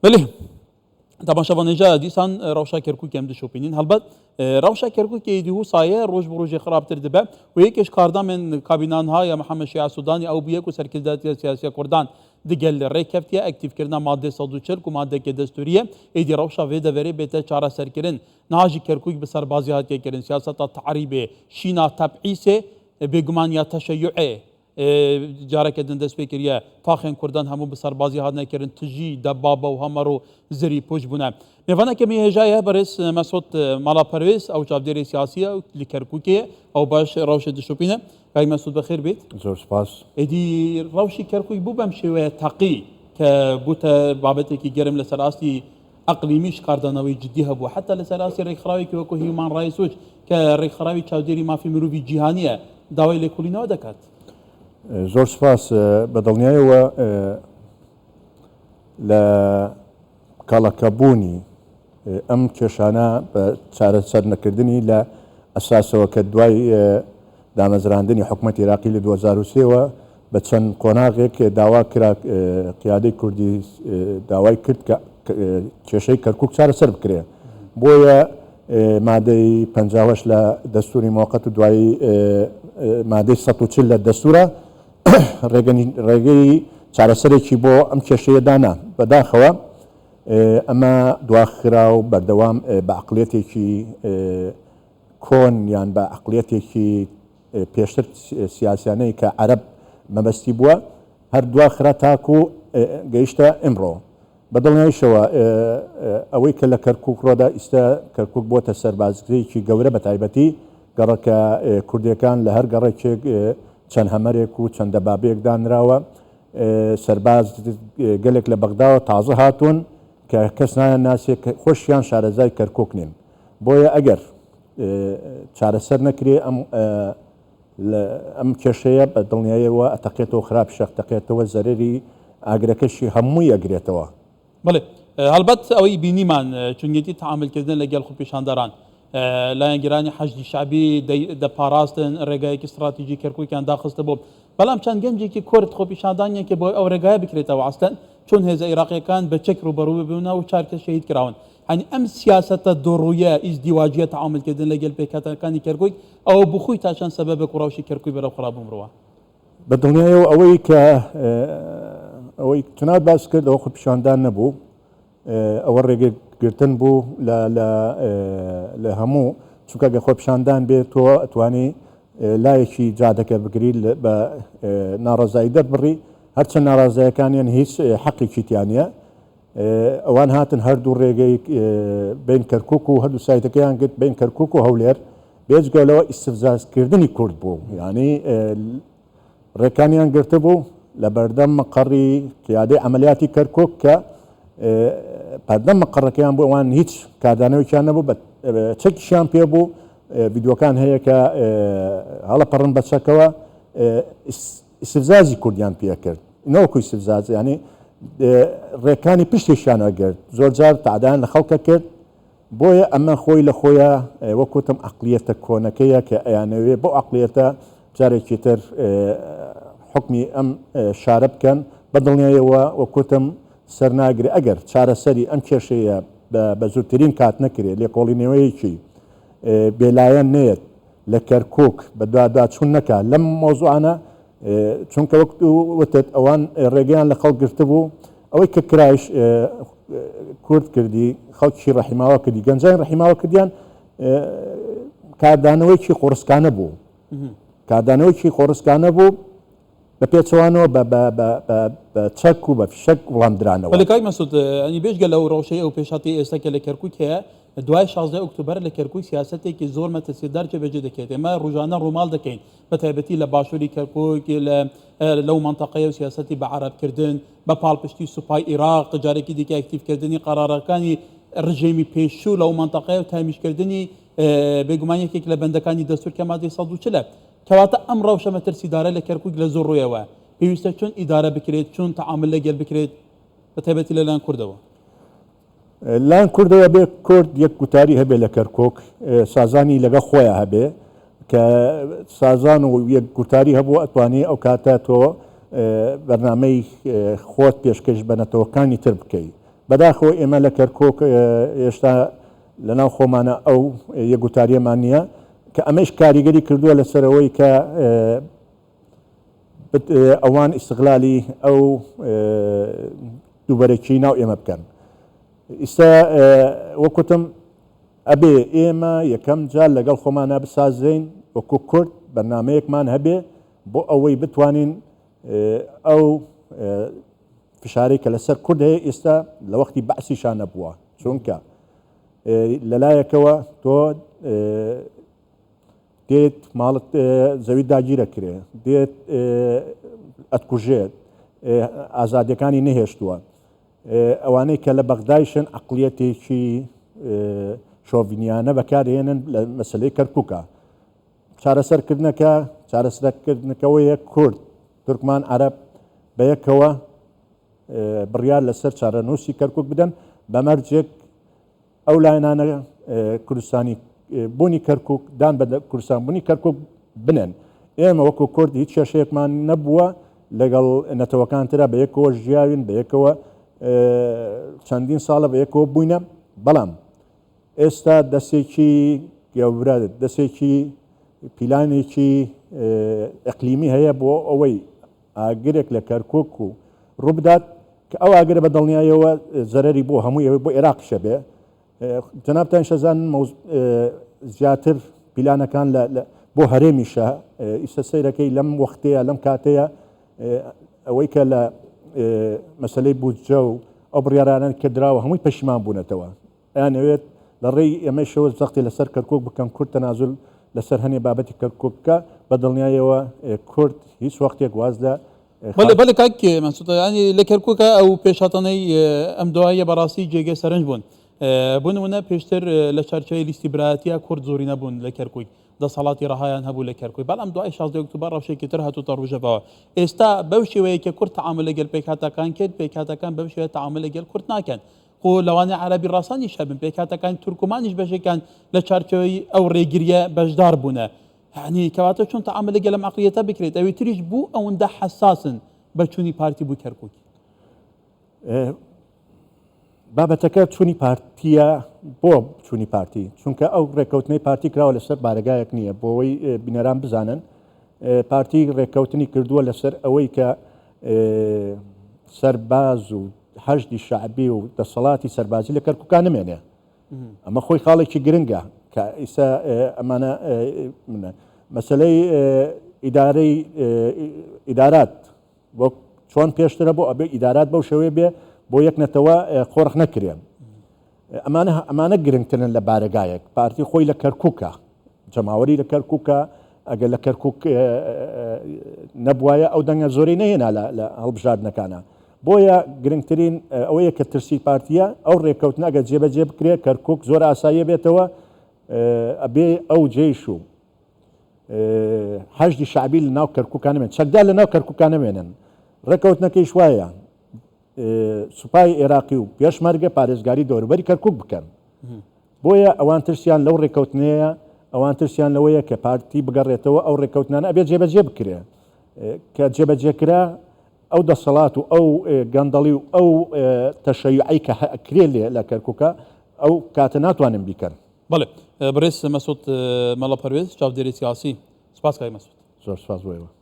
بله تماشاوانێجا دیسان ڕەوشا کەرکووکی ئەم دشۆپینین هەڵبەت ڕەوشا کەرکووکی دیهوو سایە ڕۆژ بە ڕۆژێ خراپتر دەبێ و یەکێش کاردامێن کابینانها یا محەممەد شیع سوودانی ئەو بوویەک و سەرکردەتی سیاسی کوردان دیگەل ڕێککەفتیە ئەکتیڤکردنا مادەی 140 و مادەیەکی دەستوریە ئیدی ڕەوشا vê دەبێرێ بێتە چارەسەرکردن ناژی کەرکووک بە سەربازی هاتیەکردن سیاسەتا تعریبێ شینا تەبعیسێ بێگومان یا تەشەیوعێ جارێکە دەست پێ کردە تاخێن کوردان هەموو بە سەربازی هاتنەکردن تژی دەبابە و هەمەڕ و زری پوش بوونە میێوانەکەمی هێژایە بەرز مەسۆد ماڵاپەروێز ئەو چاودێری سیاسیە و لی کەرکووکێ ئەو باش ڕەوشە دشۆپینە کاک مەسعود بەخێر بێت زۆر سپاس ئیدی ڕەوشی کەرکووک بوو بەم شێوەیە تەقی کە بووتە بابەتێکی گەرم لەسەر ئاستی ئەقلیمیش کاردانەوەی جدی هەبوو حتا لەسەر ئاستی ڕێکخراوێکی وەکو هیومان ڕایتس وۆچ کە ڕێکخراوی چاودێری مافی مرۆڤی جیهانیە داوای لێکۆڵینەوە دەکات زۆر سپاس بەدڵنیایەوە لە کاڵەکەبوونی ئەم کێشانە بە چارەسەر نەکردنی لە ئەساسەوە کە دوای دامەزراندنی حکوومەت عێراقی لە 2023ەوە بە چەند قۆناغێک داوا کرا قیادەی کوردی داوای کرد کە کێشەی کەرکووک چارەسەر بکرێ بۆیە مادەی 58 لە دەستوری موقەت و دوایی مادەی 140 لە دەستورە ڕێگەی چارەسەرێکی بۆ ئەم کێشەیە دانا بەداخەوە ئەمە دواخرا و بەردەوام بە عقلێتێکی کۆن یان بە عقلێتێکی پێشتر سیاسیانەی کە عەرەب مەبەستی بووە هەر دواخرا تاکو گەیشتە ئەمڕۆ بەدڵنیایشەوە ئەوەی کە لە کەرکووک ڕۆدا ئیستا کەرکووک بۆتە سەربازگرێکی گەورە بە تایبەتی گەڕەکە کوردیەکان لە هەر گەڕێکێک چەند هەمەرێک و چەندە بابەیەک دانراوە سەرباز گەلێک لە بەغداوە تازە هاتوون کە کەس نایان ناسێ خۆشیان شارەزای کەرکووک نین بۆیە ئەگەر چارەسەر نەکرێ ئەم کێشەیە بە دڵنیایەوە ئەتەقێتەوە خراپ شەختەقێتەوە زەرری ئاگرەکەشی هەمووی ئەگرێتەوە بڵێ هەڵبەت ئەوەی بینیمان چونگێتی تەعاملکردن لەگەڵ خۆپیشاندەران لایەنگرانی حەشدی شعبی دەپاراستن ڕێگایەکی استراتیژی کەرکووکیان داخستە بۆ بەڵام چەند گەنجێکی کورد خۆپیشاندانیان کە بۆ ئەو ڕێگایە بکرێتەوە ئاستن چۆن هێزە عێراقیەکان بە چەک ڕوبەڕوو ببوونەوە و چارکە شەهید کراون هەنی ئەم سیاسەتە دۆڕوویە ئیزدیواجیە تەعاملکردن لەگەڵ پێکهاتەکانی کەرکووک ئەوە بخۆی تا چەند سەبەبە کوڕاوشی کەرکووی بەرەو خراپ بمڕەوە بەدڵنیایەوە ئەوەی کە ئەوەی تونات باس کرد ئەوە خۆپیشاندان نەبوو ئەوە ڕێگەگرتن بوو لە هەموو چونکە گە خۆپیشاندان بێت تۆ ئەتوانی لایەکی جادەکە بگری بە ناڕەزایی دەبڕی هەرچەند ناڕازایەکانیان هیچ حەقێکی تیانە ئەوان هاتن هەردوو ڕێگەی بین کەرکووک و هەردوو سایتەکەیان گرت بین کەرکووک و هەولێر بێجگەلەوە ئیستفزازکردنی کورد بوو یعنی ڕێکانیان گرتە بوو لە بەردەم مەقەڕی قیادەی عەمەلیاتی کەرکووک کە بەردەم مەقەڕەکەیان بوو ئەوان هیچ کاردانەوەیان نەبوو بە چەکیشیان پێ بوو ڤیدیۆکان هەیە کە هەڵەپەڕن بە چەکەوە ئیستفزازی کوردیان پێ کرد نەوەکو ئیستفزاز ینی ڕێکانی پشتیشیانە گرت زۆر جار تەعدایان لە خەڵکە کرد بۆیە ئەمە خۆی لە خۆیە وەکوتم عەقلیەتە کۆنەکەیە کە ئەیانەوێ بۆ عەقلیەتە جارێکی تر حکمی ئەم شارە بکەن بەدڵنیایەوە وەکوتم سەرناگرێ ئەگەر چارەسەری ئەم کێشەیە بە زووترین کات نەکرێت لێکۆڵینەوەیەکی بێلایەن نێت لە کەرکووک بە دواداچوون نەکا لەم مۆزوعانە چونکە وەکوتت ئەوان ڕێگەیان لە خەڵک گرتە بوو ئەوەی کە کرایش کورد کردی خەڵکی ڕەحیماوە کردی گەنجان ڕەحیماوە کردیان کاردانەوەیکی قورسکانە بوو کاردانەوەیکی قورسکانە بوو بە پێچەوانەوە بە چەک و بە فشەک وڵامدرانەوە وەلی کاک مەسعود ئەنی بێژگە لەو ڕەوشەی ئەو پێشاتی ئێستاکە لە کەرکووک هەیە دوای 16 ئۆکتۆبەر لە کەرکووک سیاسەتێکی زۆر مەترسیدار جێبەجێ دەکەێت ئێمە ڕۆژانە ڕووماڵ دەکەین بە تایبەتی لە باشووری کەرکووک لەو مەنتەقەیە و سیاسەتی بە عەرەبکردن بە پاڵپشتی سوپای عێراق جارێکی دیکە ئەکتیڤکردنی قەرارەکانی ڕژێمی پێشوو لەو مەنتەقەیە و تامیشکردنی بێگومانیەکێک لە بەندەکانی دەستور کە مادەی 140 کەواتە ئەم ڕەوشە مەترسیدارە لە کەرکووک لە زۆر ڕوویەوە پێویستە چۆن ئیدارە بکرێت چۆن تەعامل لەگەڵ بکرێت بە تایبەتی لەلایەن کوردەوە لایەن کوردەوە بێ کورد یەک گوتاری هەبێ لە کەرکووک سازانی لەگە خۆیان هەبێ کە سازان و یەک گوتاری هەبوو ئەتوانی ئەو کاتە تۆ بەرنامەی خۆت پێشکەش بە نەتەوەکانی تر بکەیت بەداخەوە ئێمە لە کەرکۆک ئێشتا لەناو خۆمانە ئەو یەکگوتاریەمان نییە کە ئەمەش کاریگەری کردووە لەسەرەوەی کە ئەوان ئیستیغلالی ئەو دووبەرەکی ناو ئێمە بکەن. ئێستا وەکوتم ئەبێ ئێمە یەکەم جار لەگەڵ خۆمانە بسازین وەکو کورد بەرنامەیەکمان هەبێ بۆ ئەوەی بتوانین ئەو فشارەی کە لەسەر کورد هەیە ئێستا لە وەختی بەعسیشان نەبووە چونکە لەلایەکەوە تۆ دێت ماڵت زەوی داگیرە کرێ دێت ئەتکوژێت ئازادیەکانی نەهێشتووە ئەوانەی کە لە بەغدایشن عەقڵیەتێکی شۆڤینیانە بەکارهێنن لە مەسەلەی کەرکووکە چارەسەرکردنەوەیە کورد تورکمان عەرەب بەیەکەوە بڕیار لەسەر چارەنووسی کەرکووک بدەن بەمەرجێک ئەو لایەنانە کوردستانی بوونی کەرکووک دان بە کوردستان بوونی کەرکووک بنن ئێمە وەکو کورد هیچ کێشەیەکمان نەبووە لەگەڵ نەتەوەکان ترا بەیەکەوە ژیاوین بەیەکەوە چەندین ساڵە بەیەکەوە بووینە بەڵام ئێستا دەستێکی گەورە دەستێکی پیلانێکی ئەقلیمی هەیە بۆ ئەوەی ئاگرێک لە کەرکووک و ڕووبدات کە ئەو ئاگرە بە دڵنیایەوە زەرەری بۆ هەمووی ئەوەی بۆ عێراقیشە بێ جەنابتان شەزانن زیاتر پیلانەکان بۆ هەرێمیشە ئیستا سەیرەکەی لەم وەختەیە لەم کاتەیە ئەوەی کە لە مەسلەی بودجە و ئەو بڕیارانە کردراوە هەمووی پەشیمان بوونەتەوە یانەوێت لە ڕێی ئێمەشەوە زەختی لەسەر کەرکووک بکەن کورد تەنازل لەسەر هەنێ بابەتی کەرکووکە بە دڵنیایەوە کورد هیچ وەختێک وازدا بەڵێ کاک مەسعود ینی لە کەرکووکە ئەو پێشهاتانەی ئەم دواییە بەڕاستی جێگەی سەرنج بوون بۆ نمونە پێشتر لە چارچەوەی لیستی برایەتیە کورد زۆری نەبوون لە کەرکووک دەسەڵاتی ڕەهایان هەبوو لە کەرکووی بەڵام دوای 16 ئۆکتۆبەر ڕەوشێکی تر هاتووەتە ڕوژەوەوە ئێستا بەو شێوەیە کە کورد تەعامل لەگەڵ پێکهاتەکان کرد پێکهاتەکان بەو شێوەیە تەعامل لەگەڵ کورد ناکەن خۆ لەوانەیە عەرەبی ڕاستانیش هەبن پێکهاتەکان تورکمانیش بەشێکان لە چارچەوەی ئەو ڕێگریە بەشدار بوونە یعنی کەواتە چۆن تەعامل لەگەڵ ئەم عەقلیەتە بکرێت ئەوەی تریش بوو ئەوەندە حەساسن بە چوونی پارتی بوو کەرکووک بابەتەکە چوونی پارتیە بۆ چوونی پارتی چونکە ئەو ڕێکەوتنەی پارتی کراوە لەسەر بارگایەک نییە بۆ ئەوەی بینەران بزانن پارتی ڕێکەوتنی کردووە لەسەر ئەوەی کە سەرباز و حەشدی شەعبی و دەسەڵاتی سەربازی لە کەرکووکان نمێنێ ئەمە خۆی خاڵێکی گرنگە کە ئیسا ئەمانە مەسەلەی ئیدارەی ئیدارات بۆ چۆن پێشترە بۆ ئەبێ ئیدارات بەو شێوەیە بێ بۆ یەکنەتەوە خۆڕخ نەکرێن ئەمانە گرنگترن لە بارگایەک پارتی خۆی لە کەرکووکە جەماوەری لە کەرکووکە ئەگەر لە کەرکووک نەبوایە ئەو دەنگە زۆری نەهێنا لە هەڵبژاردنەکانە بۆیە گرنگترین ئەوەیە کە ترسی پارتیە ئەو ڕێکەوتنە ئەگەر جێبەجێ بکرێت کەرکووک زۆر ئاساییە بێتەوە ئەبێ ئەو جێیش و حەشدی شەعبی لە ناو کەرکووکان نمێن چەکدار لە ناو کەرکووکان نمێنن ڕێکەوتنەکەیش وایە سوپای عێراقی و پێشمەرگە پارێزگاری دەوروبەری کەرکووک بکەن بۆیە ئەوان ترسیان لەو ڕێکەوتنەیە ئەوان ترسیان لەوەیە کە پارتی بگەڕێتەوە ئەو ڕێکەوتنانە ئەبێ جێبەجێ بکرێ کە جێبەجێکرا ئەو دەسەڵات و ئەو گەندەڵی و ئەو تەشەیوعی کە کرێ لێ لە کەرکووکە ئەو کاتە ناتوانن بیکەن بەڵێ بڕێز مەسعود مەڵەپەروێز چاودێری سیاسی سپاس کاک مەسعود زۆر سپاس بۆیەوە